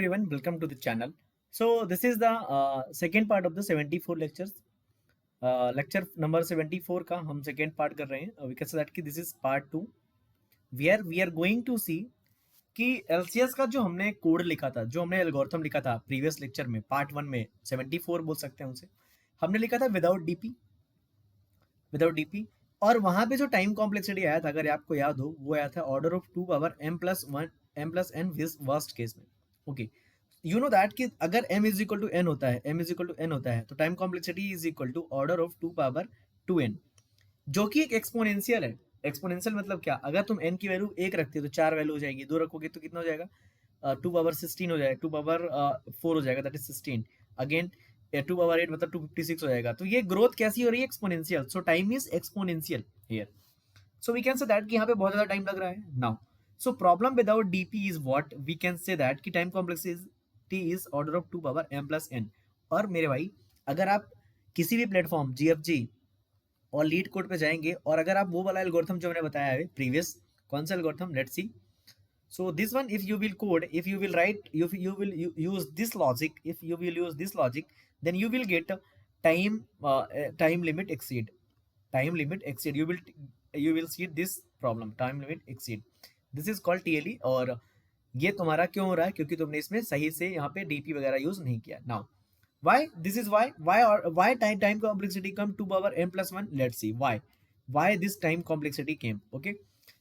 Everyone, welcome to the channel. So this is the second part of the 74 lectures. Lecture number 74 का हम second part कर रहे हैं. We can say that कि this is part 2 where we are going to see कि LCS का जो हमने कोड लिखा था, जो हमने एल्गोरिथम लिखा था प्रीवियस लेक्चर में, पार्ट 1 में 74 बोल सकते हैं उसे, हमने लिखा था विदाउट डीपी और वहां पे जो टाइम कॉम्प्लेक्सिटी आया था, अगर आपको याद हो, वो आया था order of 2 power m+n worst case में. ओके, यू नो दैट कि अगर m=n होता है तो time complexity is equal to order of 2 power 2n, जो कि एक एक्सपोनेंशियल है. एक्सपोनेंशियल मतलब क्या? अगर तुम n की वैल्यू 1 रखते हो तो 4 वैल्यू हो जाएगी, 2 रखोगे तो कितना हो जाएगा? 2 पावर 16 हो जाएगा, 2 पावर 4 हो जाएगा, दैट इज 16. अगेन 2 पावर 8 मतलब 256 हो जाएगा. तो ये ग्रोथ कैसी हो रही है? Exponential. So time is exponential here. So we can say that कि यहाँ पे बहुत ज़्यादा टाइम लग रहा है. Now, so problem without DP is what we can say that कि time complexity is order of 2 power m+n. और मेरे भाई, अगर आप किसी भी प्लेटफॉर्म GFG और लीड कोड पे जाएंगे और अगर आप वो वाला एल्गोरिथम जो मैंने बताया है प्रीवियस, कौन सा algorithm, let's see. So this one, if you will code, if you will write, if you will use this logic, if you will use this logic, then you will get time limit exceed. Time limit exceed. You will see this problem, time limit exceed. This is called TLE. और ये तुम्हारा क्यों हो रहा है? क्योंकि तुमने इसमें सही से यहाँ पे DP वगैरह यूज नहीं किया. Now, why this is why time complexity come 2 power m+1? Let's see why this time complexity came. Okay.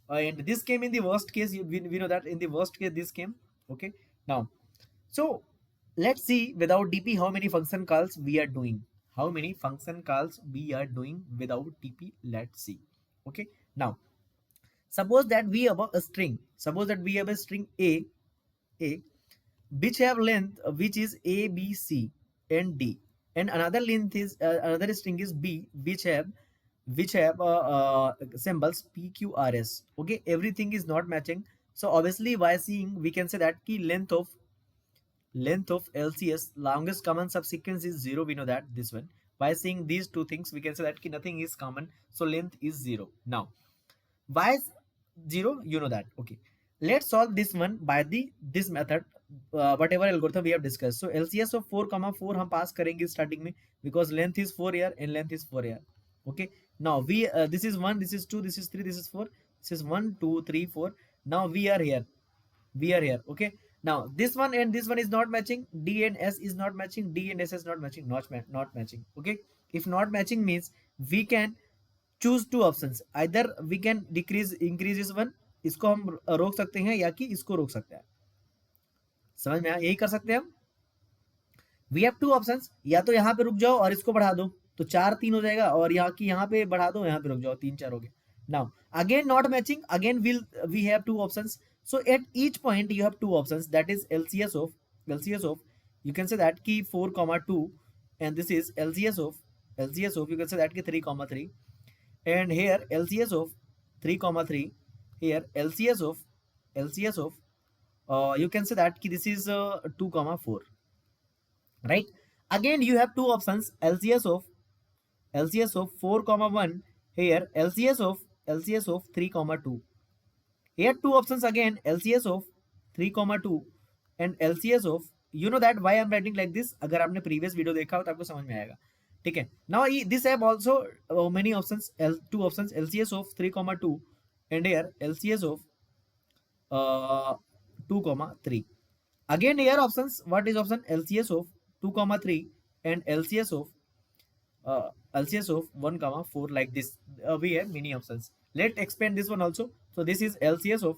And this came in the worst case. We know that in the worst case this came. Okay. Now, so let's see without DP how many function calls we are doing. How many function calls we are doing without DP? Let's see. Okay. Now, suppose that we have a string. Suppose that we have a string a which have length which is a, b, c, and d, and another length is another string is b which have symbols p, q, r, s. Okay, everything is not matching. So obviously, by seeing, we can say that key length of LCS, longest common subsequence, is 0. We know that this one. By seeing these two things, we can say that nothing is common, so length is 0. Now, why is 0? You know that. Okay, let's solve this one by this method, whatever algorithm we have discussed. So LCS of 4, हम pass करेंगे starting में, because length is 4 here and length is 4 here. Okay, now we this is 1, this is 2, this is 3, this is 4, this is 1, 2, 3, 4. Now we are here. Okay. Now this one and this one is not matching. D and S is not matching. D and S is not matching. Not matching. Okay. If not matching means we can choose two options. Either we can increase this one. इसको हम रोक सकते हैं या कि इसको रोक सकते हैं. समझ में आया? यही कर सकते हैं हम. We have two options. या तो यहाँ पे रुक जाओ और इसको बढ़ा दो तो 4 3 हो जाएगा, और यहाँ पे बढ़ा दो, यहाँ पे रुक जाओ 3 4 हो गया. Now again not matching. Again we have two options. So at each point you have two options, that is LCS of you can say that key 4, 2, and this is LCS of you can say that key 3, 3, and here LCS of 3, 3, here LCS of you can say that key this is 2, 4, right? Again you have two options, LCS of 4, 1, here LCS of 3, 2. Here two options again, LCS of 3, 2 and LCS of, you know that why I'm writing like this. अगर आपने previous video देखा हो तो आपको समझ में आएगा. ठीक है. Now this have also many options, two options, LCS of 3, 2 and here LCS of 2, 3. Again here options, what is option? LCS of 2, 3 and LCS of 1, 4, like this. We have many options. Let's expand this one also. So this is LCS of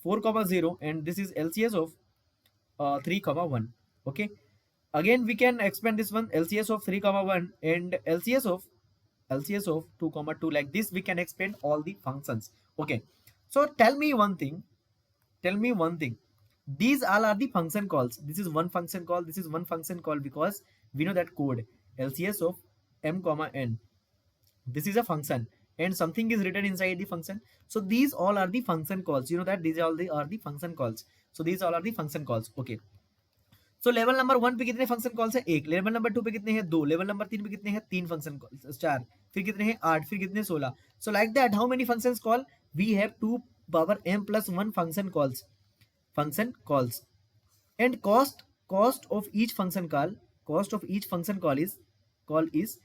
4, 0 and this is LCS of 3, 1. Okay. Again we can expand this one, LCS of 3, 1 and LCS of 2, 2, like this. We can expand all the functions. Okay. So tell me one thing. These all are the function calls. This is one function call. This is one function call because we know that code LCS of m, n. This is a function and something is written inside the function. So these all are the function calls. You know that these all are the function calls. So these all are the function calls. Okay. So level number 1 पे कितने function calls है? 1. Level number 2 पे कितने हैं? 2. Level number 3 पे कितने हैं? 3 function calls. 4. फिर कितने हैं? 8. फिर कितने? 16. So like that how many functions call? We have 2 power m+1 function calls. And cost of each function call is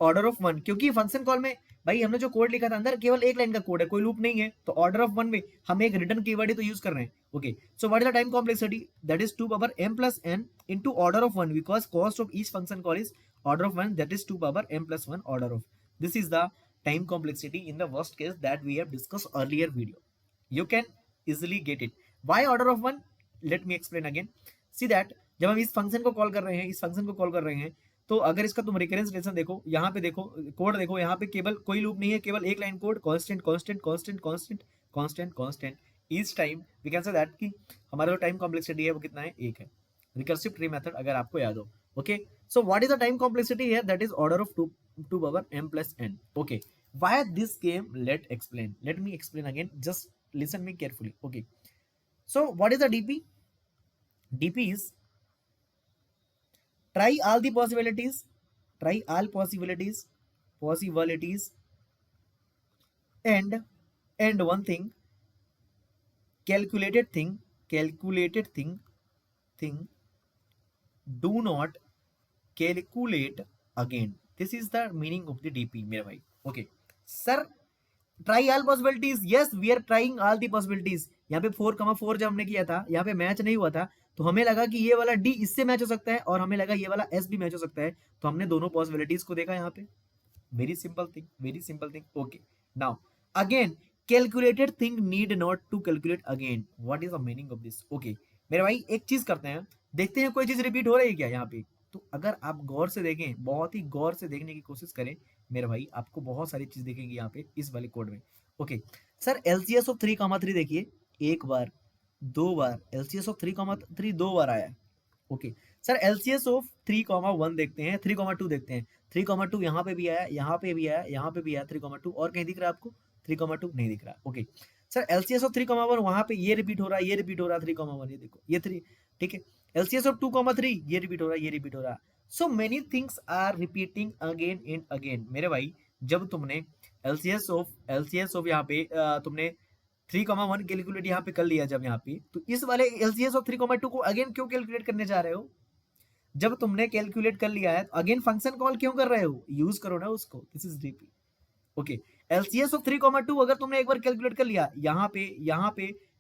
order of one, क्योंकि फंक्शन कॉल में भाई हमने जो कोड लिखा था अंदर केवल एक लाइन का कोड है, कोई लूप नहीं है, तो ऑर्डर ऑफ वन में हम एक रिटर्न कीवर्ड ही तो यूज कर रहे हैं. Okay, so what is the time complexity, that is 2 power m plus n into order of 1 because cost of each function call is order of 1, that is 2 power m plus 1 order of. This is the time complexity in the worst case that we have discussed earlier video. You can easily get it. Why order of 1? Let me explain again. See that जब हम इस function को call कर रहे हैं, इस function को call कर रहे हैं, तो अगर इसका तुम रिकरेंस रिलेशन देखो, यहाँ पे देखो कोड देखो, यहाँ पे केवल कोई लूप नहीं है, केवल एक line code, constant constant constant constant constant constant. Each time we can say that कि हमारा जो टाइम कॉम्प्लेक्सिटी है वो कितना है, एक है. रिकर्सिव ट्री मेथड अगर आपको याद हो. Okay, so what is the time complexity here, that is order of 2 power m plus n. Okay, why this game, late me explain again, just listen me carefully. Okay, so what is the DP, DP is try all the possibilities, try all possibilities and one thing, calculated thing, do not calculate again. This is the meaning of the DP मेरे भाई. Okay sir, try all possibilities, yes we are trying all the possibilities. यहाँ पे 4,4 जब हमने किया था, यहाँ पे मैच नहीं हुआ था, तो हमें लगा कि ये वाला डी इससे मैच हो सकता है और हमें लगा ये वाला एस भी मैच हो सकता है, तो हमने दोनों पॉसिबिलिटीज को देखा यहाँ पे. Very simple thing, very simple thing. Okay, now again calculated thing need not to calculate again. What is the meaning of this? Okay मेरे भाई एक चीज करते हैं, देखते हैं कोई चीज रिपीट हो रही है क्या यहाँ पे. तो अगर आप गौर से देखें, बहुत ही गौर से देखने की कोशिश करें मेरे भाई, आपको बहुत सारी चीज देखेंगे यहाँ पे इस वाले कोड में. ओके सर, एलसीएस ऑफ 3,3 देखिए, एक बार, दो बार, एलसीएस ऑफ 3,3 दो बार आया है. ओके सर, एलसीएस ऑफ 3,1 देखते हैं, 3,2 देखते हैं. 3,2 यहाँ पे भी आया, यहाँ पे भी आया, यहाँ पे भी आया 3,2, और कहीं दिख रहा है आपको 3,2? नहीं दिख रहा. ओके सर, एलसीएस ऑफ 3,1 वहां पे ये रिपीट हो रहा है, ये रिपीट हो रहा है 3,1, ये देखो ये 3, ठीक है. एलसीएस ऑफ 2,3 ये रिपीट हो रहा है, ये रिपीट हो रहा है. So many things are repeating again and again. मेरे भाई जब तुमने एलसीएस ऑफ यहाँ पे तुमने 3,1 कैलकुलेट यहाँ पे कर लिया जब यहाँ पे, तो इस वाले एलसीएस ऑफ 3,2 को अगेन क्यों कैलकुलेट करने जा रहे हो? जब तुमने कैलकुलेट कर लिया है तो अगेन फंक्शन कॉल क्यों कर रहे हो? यूज करो ना उसको. This is DP. Okay, LCS of 3,2 अगर तुमने एक बार कैलकुलेट कर लिया, यहाँ पे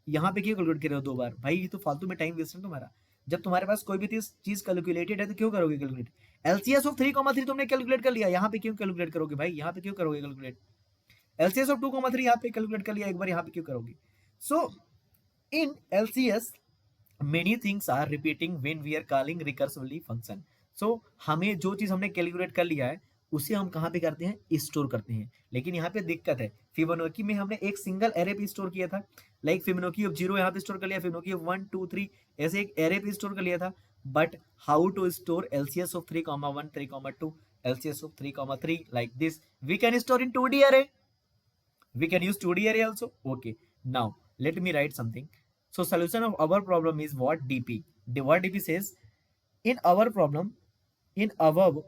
क्यों कैलकुलेट कर रहे हो दो बार? भाई ये तो फालतू में टाइम वेस्ट है तुम्हारा. जब तुम्हारे पास कोई भी चीज कैलकुलेटेड है तो क्यों करोगे कैलकुलेट? एलसीएस ऑफ 3,3 तुमने कैलकुलेट कर लिया, यहाँ पे क्यों कैलकुलेट करोगे भाई? यहाँ पे क्यों करोगे कैलकुलेट? एलसीएस ऑफ 2,3 यहाँ पे कैलकुलेट कर लिया एक बार, यहाँ पे क्यों करोगे? सो इन LCS many things are repeating when we are calling recursively function. So हमें जो चीज हमने कैलकुलेट कर लिया है उसे हम कहाँ पे करते हैं? स्टोर करते हैं. लेकिन यहाँ पे दिक्कत है, फिबोनाची में हमने एक सिंगल एरे पे स्टोर किया था, लाइक फिबोनाची ऑफ 0 यहाँ पे स्टोर कर लिया, फिबोनाची ऑफ 1 2 3 ऐसे एक एरे पे स्टोर कर लिया था. But how to store LCS of 3,1 3,2 LCS of 3,3 like this? We can store in 2D array, we can use 2D array also. Okay, now let me write something. So solution of our problem is what? DP. What DP says, in our problem, in our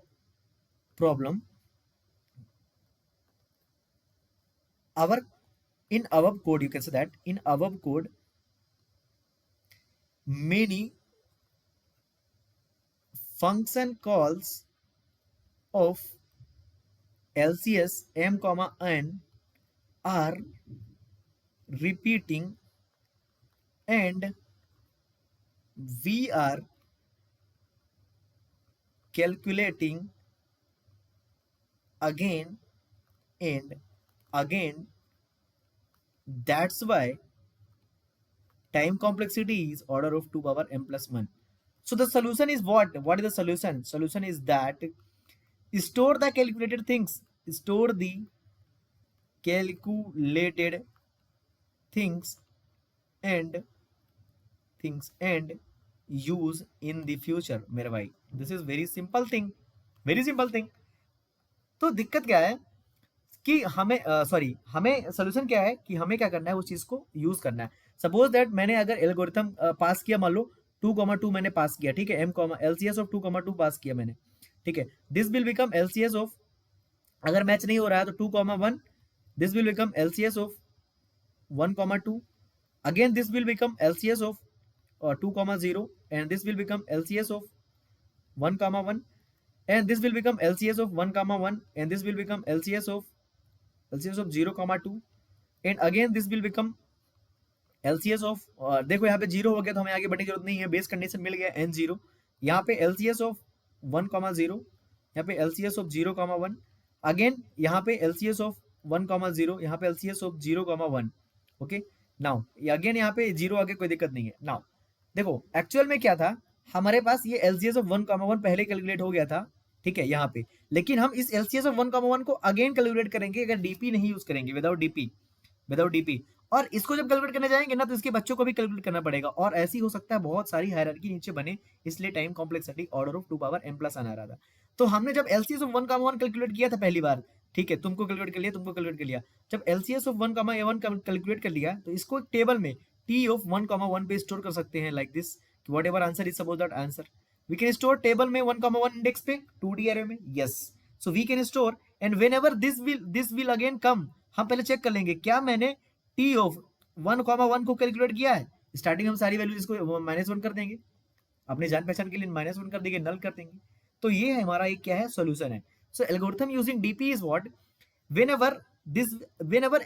code, you can say that in our code many function calls of LCS m comma n are repeating and we are calculating again and again. That's why time complexity is order of 2 power m plus 1. So the solution is what? What is the solution? Solution is that store the calculated things, store the calculated things and use in the future. मेरे भाई this is very simple thing, very simple thing. तो दिक्कत क्या है कि हमें हमें solution क्या है कि हमें क्या करना है, उस चीज को यूज करना है. सपोज दैट मैंने अगर एल्गोरिथम पास किया, मान लो 2,2 मैंने पास किया, ठीक है, m एलसीएस ऑफ 2,2 पास किया मैंने, ठीक है. This will become LCS of, अगर मैच नहीं हो रहा है तो 2,1, this will become LCS of 1,2, again this will become LCS of 2,0 and this will become LCS of 1 comma 1, and this will become LCS of 1 comma 1, and this will become LCS of 0 comma 2, and again this will become LCS of देखो यहाँ पे zero हो गया तो हमें आगे बढ़ने की जरूरत नहीं है, बेस कंडीशन मिल गया n जीरो, यहाँ पे LCS ऑफ 1 कॉमा 0, यहाँ पे LCS ऑफ 0 कॉमा 1, अगेन यहाँ पे LCS ऑफ 1 कॉमा 0, यहाँ पे LCS of 0 comma 1. Okay now again यहाँ पे जीरो आगे कोई दिक्कत नहीं है. नाउ देखो एक्चुअल में क्या था, हमारे पास ये LCS ऑफ 1 कॉमा 1 पहले कैलकुलेट हो गया था, ठीक है यहाँ पे, लेकिन हम इस LCS ऑफ 1 कॉमा 1 को अगेन कैलकुलेट करेंगे अगर डीपी नहीं यूज करेंगे, विदाउट डीपी. और इसको जब कैलकुलेट करने जाएंगे ना तो इसके बच्चों को भी कैलकुलेट करना पड़ेगा, और ऐसी हो सकता है बहुत सारी हायरार्की नीचे बने, इसलिए time complexity order of 2 power m plus आ रहा था. तो हमने जब LCS ऑफ 1 1 कैलकुलेट किया था पहली बार, ठीक है, तुमको कैलकुलेट कर लिया, जब LCS ऑफ 1 1 कैलकुलेट कर लिया तो इसको टेबल में t ऑफ 1 1 पे स्टोर कर सकते हैं like this, whatever answer is suppose that answer we can store table में 1 1 इंडेक्स पे 2D एरे में. Yes, so we can store, and whenever this will again come, हम पहले check कर लेंगे क्या मैंने t ऑफ 1 1 को कैलकुलेट किया है. स्टार्टिंग हम सारी वैल्यू इसको -1 कर देंगे, अपने जान पहचान के लिए -1 कर देंगे, नल कर देंगे. तो ये हमारा एक क्या है, सॉल्यूशन है. So algorithm using DP is what, whenever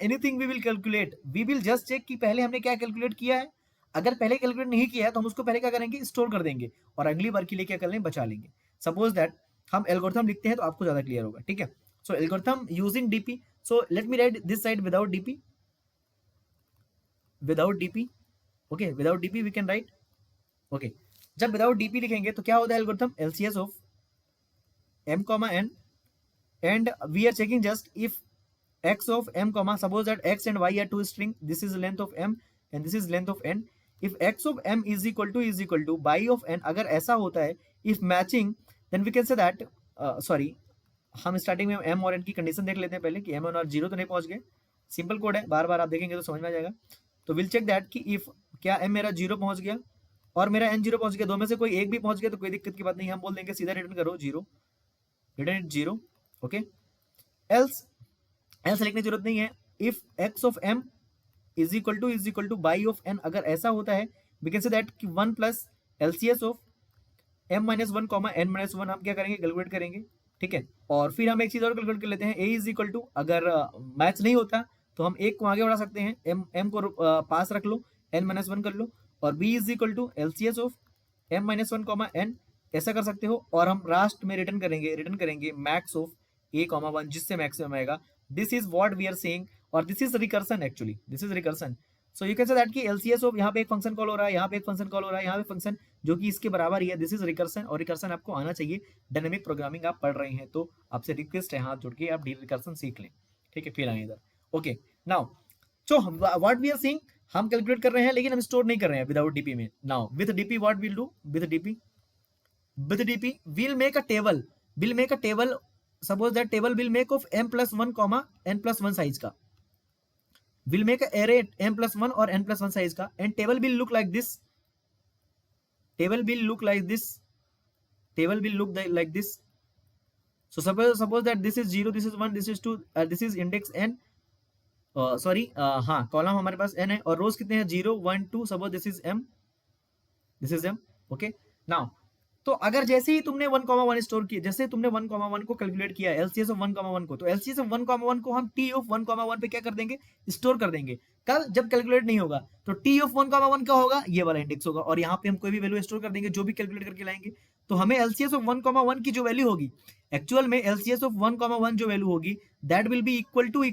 anything we will calculate, we will just check कि पहले हमने क्या कैलकुलेट किया है. अगर पहले कैलकुलेट नहीं किया है तो हम उसको पहले क्या करेंगे, स्टोर कर देंगे, और अगली बार के लिए क्या कर लेंगे, बचा लेंगे. सपोज दैट हम एल्गोरिथम लिखते हैं तो आपको ज्यादा क्लियर होगा, ठीक है. So algorithm using DP, so let me write this side without DP, okay, without dp we can write, okay. जब विदाउट डीपी लिखेंगे तो क्या होता है algorithm, LCS of m comma n, and we are checking just if x of m comma, suppose that x and y are two string, this is length of m and this is length of n, if x of m is equal to y of n, अगर ऐसा होता है, if matching, then we can say that sorry, हम starting में m और n की condition देख लेते हैं पहले कि m और जीरो तो नहीं पहुंच गए. सिंपल कोड है, बार बार आप देखेंगे तो समझ में आ जाएगा. तो विल चेक दैट कि इफ क्या m मेरा 0 पहुंच गया और मेरा n 0 पहुंच गया, दो में से कोई एक भी पहुंच गया तो कोई दिक्कत की बात नहीं, हम बोल देंगे सीधा रिटर्न करो 0, रिटर्न इट 0. ओके, एल्स लिखने की जरूरत नहीं है. If x of m is equal to y of n, अगर ऐसा होता है वी कैन से दैट कि 1 plus LCS of m -1 n -1 हम क्या करेंगे, कैलकुलेट करेंगे, ठीक है. और फिर हम एक चीज और कैलकुलेट कर लेते हैं, a इज इक्वल टू, अगर मैच नहीं होता तो हम एक को आगे बढ़ा सकते हैं, m को पास रख लो, n -1 कर लो, और b is equal to LCS of m -1 n, ऐसा कर सकते हो. और हम लास्ट में रिटर्न करेंगे मैक्स ऑफ a 1, जिससे मैक्सिमम आएगा. This is what we are saying, और this is recursion, actually this is recursion. So you can say that कि LCS ऑफ, यहाँ पे एक फंक्शन कॉल हो रहा है, यहाँ पे एक फंक्शन कॉल हो रहा है, यहाँ पे फंक्शन जो कि इसके बराबर ही है, दिस इज रिकर्सन. और रिकर्सन आपको आना चाहिए, डायनेमिक प्रोग्रामिंग आप पढ़ रहे हैं तो आपसे रिक्वेस्ट है, हाथ जोड़ के आप रिकर्सन सीख लें, ठीक है, फिर आए इधर. Okay now, so what we are seeing, हम कैलकुलेट कर रहे हैं लेकिन हम स्टोर नहीं कर रहे हैं विदाउट डीपी में. Now with DP what will do, with DP we'll make a table, suppose that table will make of m plus 1 comma n plus 1 size का, will make a array m plus 1 और n plus 1 size का, and table will look like this, so suppose that this is 0, this is 1, this is 2, this is index n, sorry हाँ, column हमारे पास n है और रोज कितने हैं, 0 1 2, suppose this is m, okay. Now तो अगर जैसे ही तुमने 1 1 स्टोर किया, जैसे तुमने 1 1 को कैलकुलेट किया LCS ऑफ 1 1 को, तो LCS ऑफ 1 1 को हम t ऑफ 1 1 पे क्या कर देंगे, स्टोर कर देंगे. कब, जब कैलकुलेट नहीं होगा तो t ऑफ 1 1 क्या होगा, ये वाला इंडेक्स होगा, और यहाँ पे हम कोई भी वैल्यू स्टोर कर देंगे जो भी कैलकुलेट करके लाएंगे. तो हमें LCS ऑफ 1 1 की जो वैल्यू होगी, एक्चुअल में LCS ऑफ 1 1 जो वैल्यू होगी, that will be equal to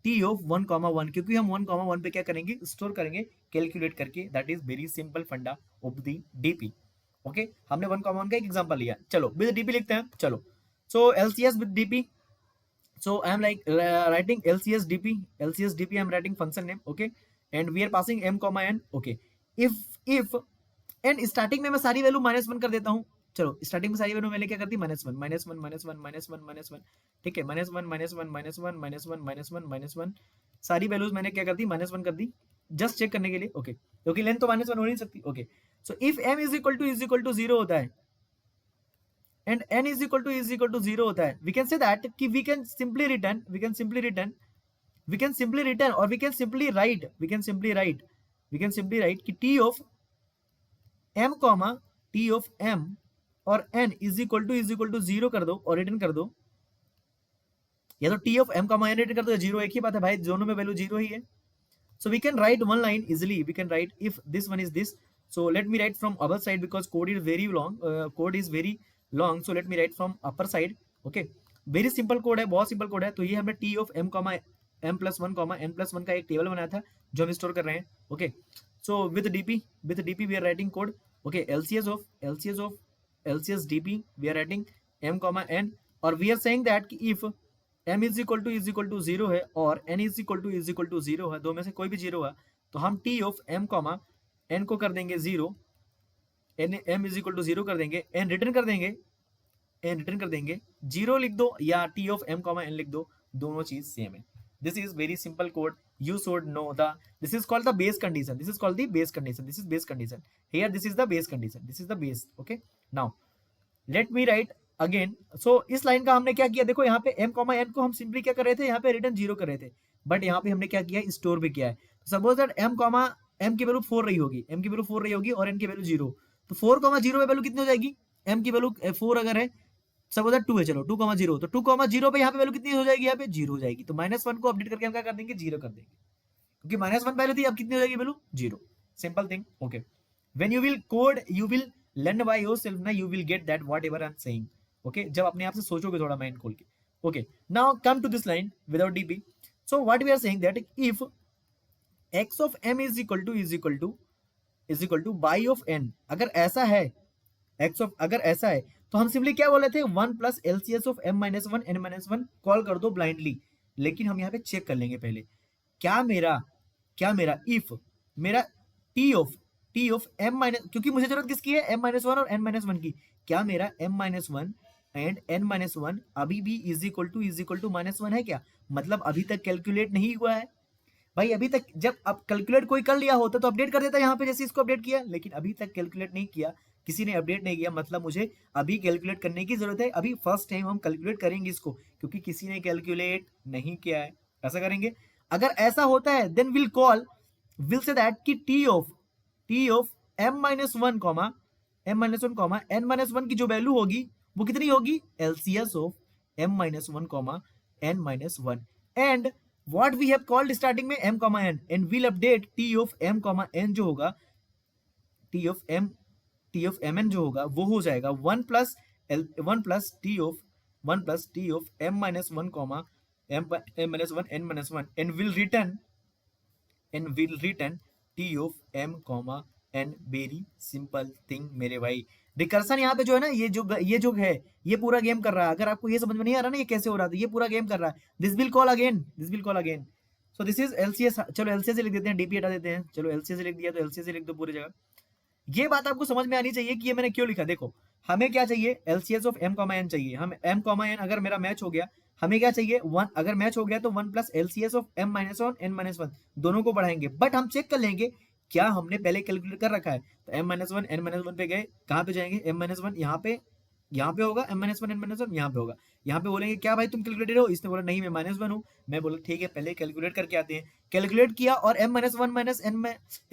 t of 1 1, क्योंकि हम 1 1 पे क्या करेंगे, स्टोर करेंगे कैलकुलेट करके. दैट इज वेरी सिंपल फंडा ऑफ द डीपी. ओके, हमने 1 का एक एग्जांपल लिया. चलो विद डीपी लिखते हैं. चलो, so LCS with DP, so I am like writing LCS DP I am writing function name, okay, and we are passing m n, okay. If and starting में मैं सारी वैल्यू -1 कर देता हूँ. चलो स्टार्टिंग में सारी वैल्यू मैंने क्या करती, -1, ठीक है, -1 सारी वैल्यूज मैंने क्या कर दी, -1 कर दी, जस्ट चेक करने के लिए, ओके, क्योंकि लेंथ तो -1 हो नहीं सकती. Okay, so if m is equal to 0 होता है and n is equal to 0 होता है, वी कैन से दैट कि वी कैन सिंपली रिटर्न और वी कैन सिंपली राइट कि t of M comma T of M और N is equal to zero कर दो और रिटर्न कर दो, या तो T of M comma N return कर दो या जीरो, एक ही बात है भाई, दोनों में वैल्यू जीरो ही है. So we can write one line easily. We can write if this one is this. So let me write from upper side because code is very long. Code is very long. So let me write from upper side. Okay. Very simple code है, बहुत simple code है. तो ये हमने t of m comma m plus one comma n plus one का एक table बनाया था जो हम स्टोर कर रहे हैं. Okay. So with dp we are writing code. Okay. LCS dp we are writing m comma n और we are saying that if m is equal to zero है और n is equal to zero है, दो में से कोई भी zero है, तो हम t of m comma n को कर देंगे zero, m is equal to zero कर देंगे, n रिटर्न कर देंगे, जीरो लिख दो या t of m comma n लिख दो, दोनों चीज सेम है. This is very simple code. You should know this is called the base condition. This is called the base condition. This is base condition. Here this is the base condition. This is the base. Okay. Now let me write again. So इस line का हमने क्या किया, देखो यहाँ पे m comma n को हम सिंपली क्या कर रहे थे, यहाँ पे रिटर्न जीरो कर रहे थे, बट यहाँ पे हमने क्या किया, स्टोर भी किया है. Suppose that m comma m की वैल्यू 4 रही होगी, m की वैल्यू 4 रही होगी और n की वैल्यू 0, तो 4 कॉमा 0 पे वैल्यू कितनी हो जाएगी, m की वैल्यू 4 अगर है, सपोज दैट 2 है, चलो 2 कॉमा 0, तो 2 कॉमा 0 पे यहाँ पे वैल्यू कितनी हो जाएगी, यहाँ पे 0 हो जाएगी. तो -1 को अपडेट करके हम क्या कर देंगे, 0 कर देंगे, क्योंकि -1 पहले थी, अब कितनी हो जाएगी value, 0. Simple thing. Okay. When you will code, you will learn by yourself ना, you will get that whatever I am saying. Okay, जब अपने आप से सोचोगे थोड़ा माइंड खोल के. Okay, now come to this line without DP. So what we are saying that if x of m is equal to y of n, अगर ऐसा है, x ऑफ अगर ऐसा है, तो हम सिंपली क्या बोले थे, 1 plus LCS of m minus one n minus one call कर दो ब्लाइंडली. लेकिन हम यहाँ पे चेक कर लेंगे पहले, क्या मेरा इफ मेरा t ऑफ m माइनस, क्योंकि मुझे जरूरत किसकी है, m माइनस वन और n माइनस वन की, क्या मेरा m minus one and n minus one अभी भी is equal to minus one है क्या, मतलब अभी तक कैलकुलेट नहीं हुआ है भाई. अभी तक जब अब कैलकुलेट कोई कर लिया होता तो अपडेट कर देता यहाँ पे, जैसे इसको अपडेट किया, लेकिन अभी तक कैलकुलेट नहीं किया, किसी ने अपडेट नहीं किया, मतलब मुझे अभी कैलकुलेट करने की जरूरत है. अभी फर्स्ट टाइम हम कैलकुलेट करेंगे इसको, क्योंकि किसी ने कैलकुलेट नहीं किया है. ऐसा करेंगे. अगर ऐसा होता है देन विल से दैट कि t of m minus one comma n minus one की जो वैल्यू होगी वो कितनी होगी, LCS of m minus one comma n minus one, and what we have called starting में m comma n, and will update t of m comma n जो होगा, t of mn जो होगा वो हो जाएगा 1 plus t of m minus one comma m minus one n minus one, and will return t of m comma n. Very simple thing मेरे भाई. Recursion यहाँ पे जो है ना, ये जो है ये पूरा गेम कर रहा है. अगर आपको ये समझ में नहीं आ रहा ना ये कैसे हो रहा था, ये पूरा गेम कर रहा है. This will call again. So this is LCS. चलो LCS लिख देते हैं, डीपी हटा देते हैं. चलो LCS लिख दिया तो LCS लिख दो पूरी जगह. ये बात आपको समझ में आनी चाहिए कि ये मैंने क्यों लिखा. देखो हमें क्या चाहिए, LCS of m comma n चाहिए. हम m कॉमा n अगर मेरा मैच हो गया, हमें क्या चाहिए, 1. अगर मैच हो गया तो 1 plus LCS of m minus one n minus one, दोनों को बढ़ाएंगे. बट हम चेक कर लेंगे क्या हमने पहले कैलकुलेट कर रखा है. तो m minus one n minus one पे गए, कहाँ पे जाएंगे, m माइनस वन यहाँ पे होगा, m minus one n minus one यहाँ पे होगा. यहाँ पे बोलेंगे क्या भाई तुम कैलकुलेटर हो, इसने बोला नहीं मैं माइनस वन हूँ. मैं बोला ठीक है पहले कैलकुलेट करके आते हैं. कैलकुलेट किया और m minus one m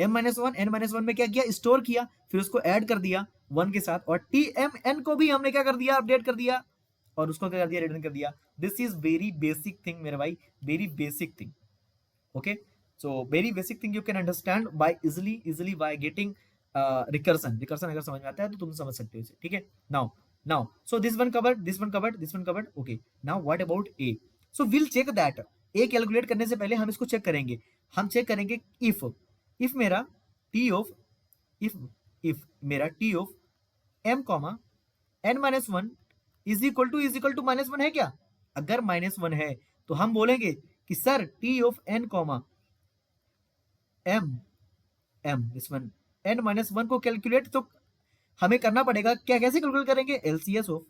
minus one n minus one में क्या किया, स्टोर किया, फिर उसको ऐड कर दिया 1 के साथ, और tmn को भी हमने क्या कर दिया, अपडेट कर दिया, और उसको क्या कर दिया, रिटर्न कर दिया. This is very basic thing मेरे भाई, very basic thing. Okay, so very basic thing you can understand by easily by getting recursion अगर समझ में आता है तो तुम समझ सकते हो इसे. ठीक है. now so this one covered. Okay, now what about a? so we'll check that a calculate करने से पहले हम इसको चेक करेंगे. हम चेक करेंगे if मेरा t of m comma n minus one is equal to minus one है क्या. अगर माइनस वन है तो हम बोलेंगे कि sir t of n comma this one n minus one को कैलकुलेट, तो हमें करना पड़ेगा क्या, कैसे कैलकुलेट करेंगे, LCS of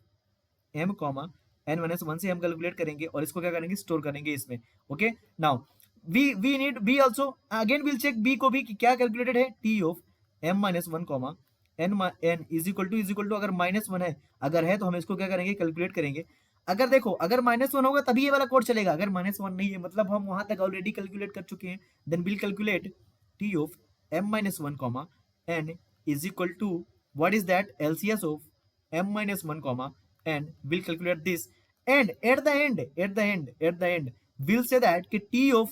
m comma n minus one से हम कैलकुलेट करेंगे और इसको क्या करेंगे, स्टोर करेंगे इसमें. Okay, now we also again will check b को भी कि क्या कैलकुलेटेड है, t of m minus one comma n is equal to अगर माइनस वन है, अगर है तो हम इसको क्या करेंगे, कैलकुलेट करेंगे. अगर देखो अगर माइनस वन होगा तभी ये वाला कोड चलेगा, अगर माइनस वन नहीं है मतलब हम वहां तक ऑलरेडी कैलकुलेट कर चुके हैं. Then will calculate t of m minus one comma n is equal to what is that LCS of m minus 1 comma n. We'll calculate this, and at the end we'll say that कि t of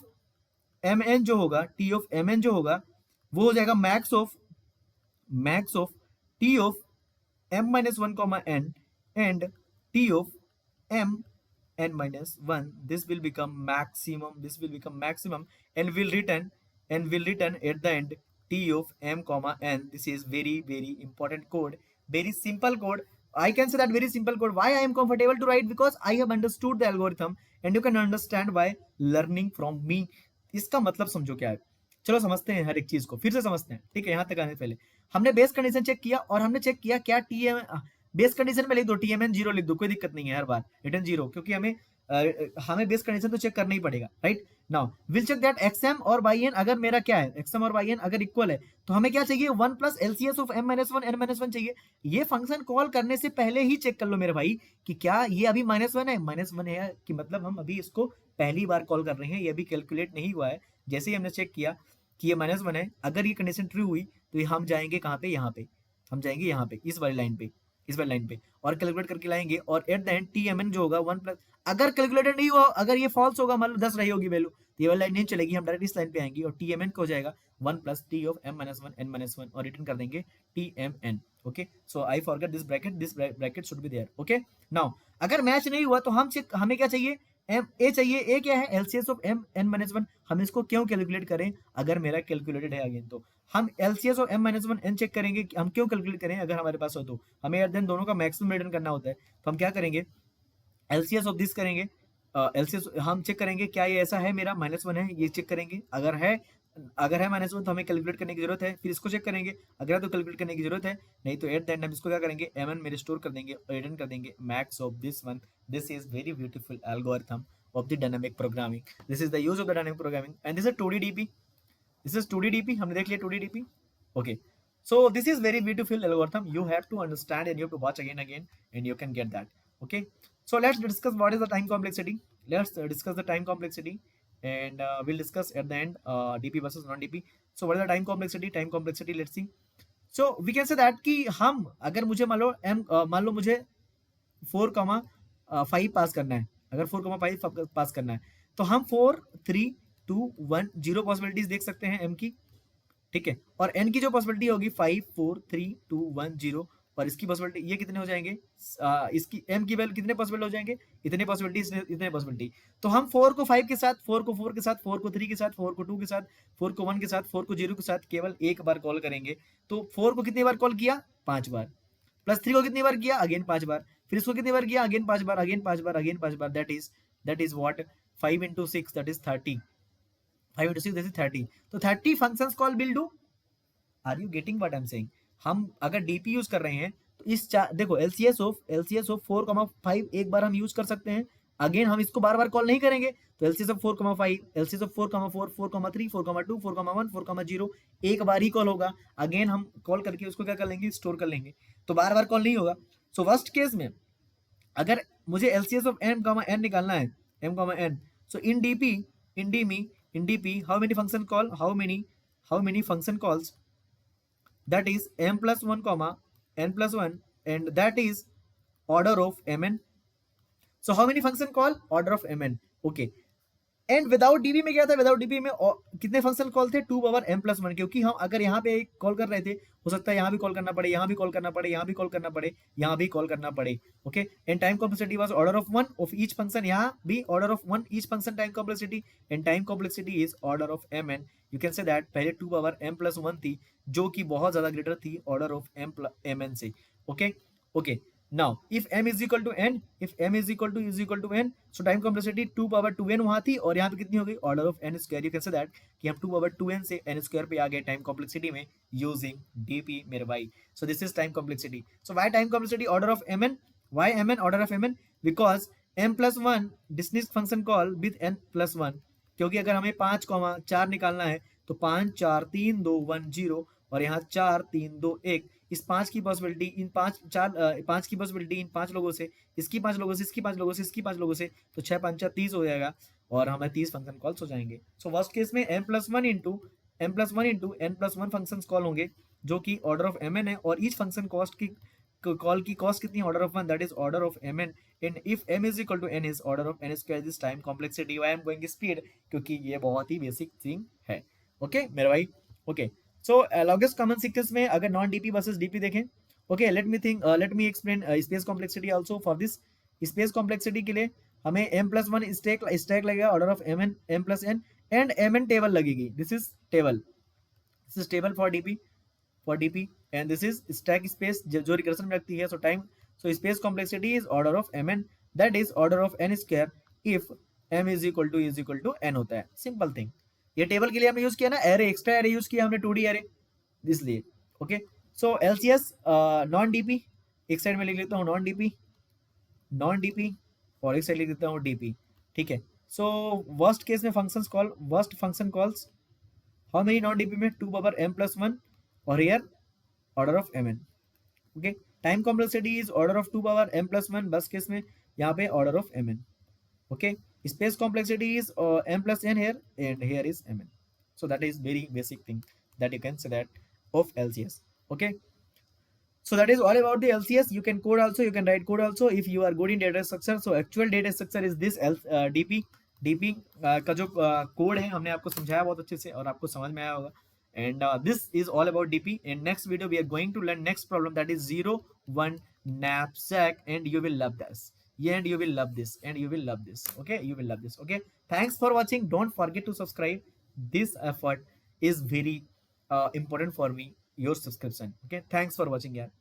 mn जो होगा, t of mn जो होगा वो हो जाएगा max of t of m minus 1 comma n and t of m n minus 1. This will become maximum, and will return at the end t of m comma n. This is very important code, very simple code. I can say that very simple code. Why I am comfortable to write? Because I have understood the algorithm and you can understand by learning from me. इसका मतलब समझो क्या है। चलो समझते हैं हर एक चीज को, फिर से समझते हैं, ठीक है। यहाँ तक आने से पहले हमने बेस कंडीशन चेक किया और हमने चेक किया क्या टीएम बेस कंडीशन में लिख दो, टीएमएन 0 लिख दो, कोई दिक्कत नहीं है, हर बार रिटर्न 0, क्योंकि हमें बेस कंडीशन तो चेक करना ही पड़ेगा, right. Now will check that x m और वाई एन, अगर मेरा क्या है एक्सएम और वाई एन अगर इक्वल है तो हमें क्या चाहिए 1 plus LCS of m minus 1 n minus 1 चाहिए। ये फंक्शन कॉल करने से पहले ही चेक कर लो मेरे भाई कि क्या ये अभी -1 है, -1 है कि मतलब हम अभी इसको पहली बार कॉल कर रहे हैं, ये अभी कैलकुलेट नहीं हुआ है। जैसे ही हमने चेक किया कि ये -1 है, अगर ये कंडीशन ट्रू हुई तो हम जाएंगे कहाँ पे, यहाँ पे हम जाएंगे, यहाँ पे इस वाली लाइन पे और कैलकुलेट करके लाएंगे, और at the end t m n जो होगा 1 प्लस, अगर कैलकुलेटर नहीं हुआ, अगर ये फॉल्स होगा, मान लो 10 रही होगी वैल्यू, तो ये वाली लाइन नहीं चलेगी, हम डायरेक्ट इस लाइन पे आएंगे और टी एम एन को हो जाएगा 1 plus t of m minus 1 n minus 1 और रिटर्न कर देंगे t m n. Okay, so I forget this bracket should be there. Okay, now अगर मैच नहीं हुआ तो हमें क्या चाहिए, ए चाहिए। ए क्या है, LCS of m n minus 1। हम इसको क्यों कैलकुलेट करें, अगर मेरा कैलकुलेटेड है अगेन, तो हम LCS of m minus 1 n check करेंगे, हम क्यों कैलकुलेट करें, अगर हमारे पास हो तो हमें देन दोनों का मैक्सिमम रिटर्न करना होता है। तो हम क्या करेंगे, एलसीएस ऑफ दिस करेंगे, एलसीएस हम चेक करेंगे क्या ये ऐसा है मेरा -1 है, ये चेक करेंगे, अगर है -1 तो हमें कैलकुलेट करने की जरूरत है, फिर इसको चेक करेंगे, अगर है तो कैलकुलेट करने की जरूरत है, नहीं तो एट द एंड हम इसको क्या करेंगे, mn में रिस्टोर कर देंगे और रिटर्न कर देंगे max of this one. This is very beautiful algorithm of the dynamic programming. This is the use of the dynamic programming, and this is 2D-DP. This is 2D-DP. हमने देख लिया 2D-DP. Okay. So this is very beautiful algorithm. You have to understand and you have to watch again, and you can get that. Okay. So let's discuss what is the time complexity. Let's discuss the time complexity, and we'll discuss at the end DP versus non-DP. So what is the time complexity? Time complexity. Let's see. So we can say that कि हम अगर मुझे मान लो मुझे 4,5 पास करना है, अगर 4,5 पास करना है तो हम 4 3 2 1 0 पॉसिबिलिटीज देख सकते हैं m की, ठीक है। और n की जो पॉसिबिलिटी होगी 5 4 3 2 1 0, और इसकी पॉसिबिलिटी ये कितने हो जाएंगे, इसकी m की वैल्यू कितने पॉसिबल हो जाएंगे, इतने पॉसिबिलिटी, इतने पॉसिबिलिटी। तो हम 4 को 5 के साथ, 4 को 4 के साथ, 4 को 3 के साथ, 4 को 2 के साथ, 4 को 1 के साथ, 4 को 0 के साथ केवल एक बार कॉल करेंगे। तो 4 को कितनी बार कॉल किया, 5 बार, प्लस 3 को कितनी बार किया, अगेन 5 बार, फिर इसको कितनी बार किया, again 5 bar, again 5 bar, again 5 bar. That is what 5 into 6, that is 30। 5 into 6, that is 30। तो 30 functions call will do। Are you getting what I am saying. हम अगर डीपी यूज कर रहे हैं तो इस देखो एलसीएस ऑफ 4,5 एक बार हम यूज कर सकते हैं, अगेन हम इसको बार बार कॉल नहीं करेंगे। तो एलसीएस ऑफ 4,5, एलसीएस ऑफ 4,4, 4,3, 4,2, 4,1, 4,0 एक बार ही कॉल होगा, अगेन हम कॉल करके उसको क्या कर लेंगे, स्टोर कर लेंगे, तो बार बार कॉल नहीं होगा। सो वर्स्ट केस में अगर मुझे एलसीएस ऑफ m, n निकालना है, m, n, so in DP how many function call, how many function calls, that is m plus 1 comma n plus 1, and that is order of mn. So how many function call, order of mn। okay, and without dB में क्या था, without dB में कितने function call थे, 2 power m plus 1, क्योंकि हम अगर यहाँ पे कॉल कर रहे थे, हो सकता है यहाँ भी कॉल करना पड़े, यहाँ भी कॉल करना पड़े, यहाँ भी कॉल करना पड़े, यहाँ भी कॉल करना पड़े। Okay, and time complexity was order of 1 of each function, यहाँ भी order of 1 each function time complexity, and time complexity is order of mn। You can say that पहले 2 पावर m plus 1 थी, जो कि बहुत ज्यादा ग्रेटर थी order of mn से। Okay, now if m is equal to n, if m is equal to n, so time complexity 2 power 2n वहां थी, और यहाँ पे कितनी हो गई, order of n square. You can say that कि हम 2 power 2n से n स्क्वायर पे आ गए टाइम कॉम्प्लेक्सिटी में यूजिंग डीपी मेरे भाई। So this is time complexity. So why time complexity order of mn, why mn order of mn, because m plus 1 distinct function call with n plus 1, क्योंकि अगर हमें 5,4 निकालना है तो 5 4 3 2 1 0, और यहाँ 4 3 2 1, इस 5 की पॉसिबिलिटी इन 5 की पॉसिबिलिटी इन 5 लोगों से, इसकी 5 लोगों से, इसकी 5 लोगों से, इसकी 5 लोगों से, तो 6 5 30 हो जाएगा, और हमें 30 फंक्शन कॉल्स हो जाएंगे। सो वर्स्ट केस में m plus 1 into n plus 1 function call होंगे, जो कि ऑर्डर ऑफ mn है, और ईच फंक्शन कॉस्ट की कॉल की कॉस्ट कितनी, order of 1, that is order of mn in if m is equal to n is order of n square this time complexity. Why am going speed, क्योंकि ये बहुत ही basic thing है। Okay मेरे भाई। Okay so longest common sequence में अगर non DP versus DP देखें, okay let me explain space complexity also for this. Space complexity के लिए हमें m+1 स्टैक लगेगा order of mn m+n and mn table लगेगी, this is table, this is table for DP and this is stack space जो recursion में लगती है। So time, so space complexity is order of mn, that is order of n square if m is equal to n होता है, simple thing. ये table के लिए हमने यूज किया ना एरे, एक्स्ट्रा एरे यूज किया हमने 2D एरे, इसलिए। Okay so LCS non DP, एक साइड में लिख लेता हूँ नॉन डीपी और एक साइड लिख देता हूँ डीपी, ठीक है। सो वर्स्ट केस में functions call, worst function calls how many non DP में 2m+1 और here order of mn। Okay time complexity is order of 2m+1, बस केस में यहाँ पे order of mn। Okay space complexity is m+n here and here is mn, so that is very basic thing that you can say that of LCS. Okay so that is all about the LCS. You can code also, you can write code also if you are good in data structure. So actual data structure is this DP का जो code है हमने आपको समझाया बहुत अच्छे से और आपको समझ में आया होगा। And this is all about DP. In next video we are going to learn next problem, that is 0 1 knapsack, and you will love this. Yeah, and you will love this, and you will love this. Okay, you will love this. Okay, thanks for watching. Don't forget to subscribe. This effort is very important for me, your subscription. Okay, thanks for watching. Yeah.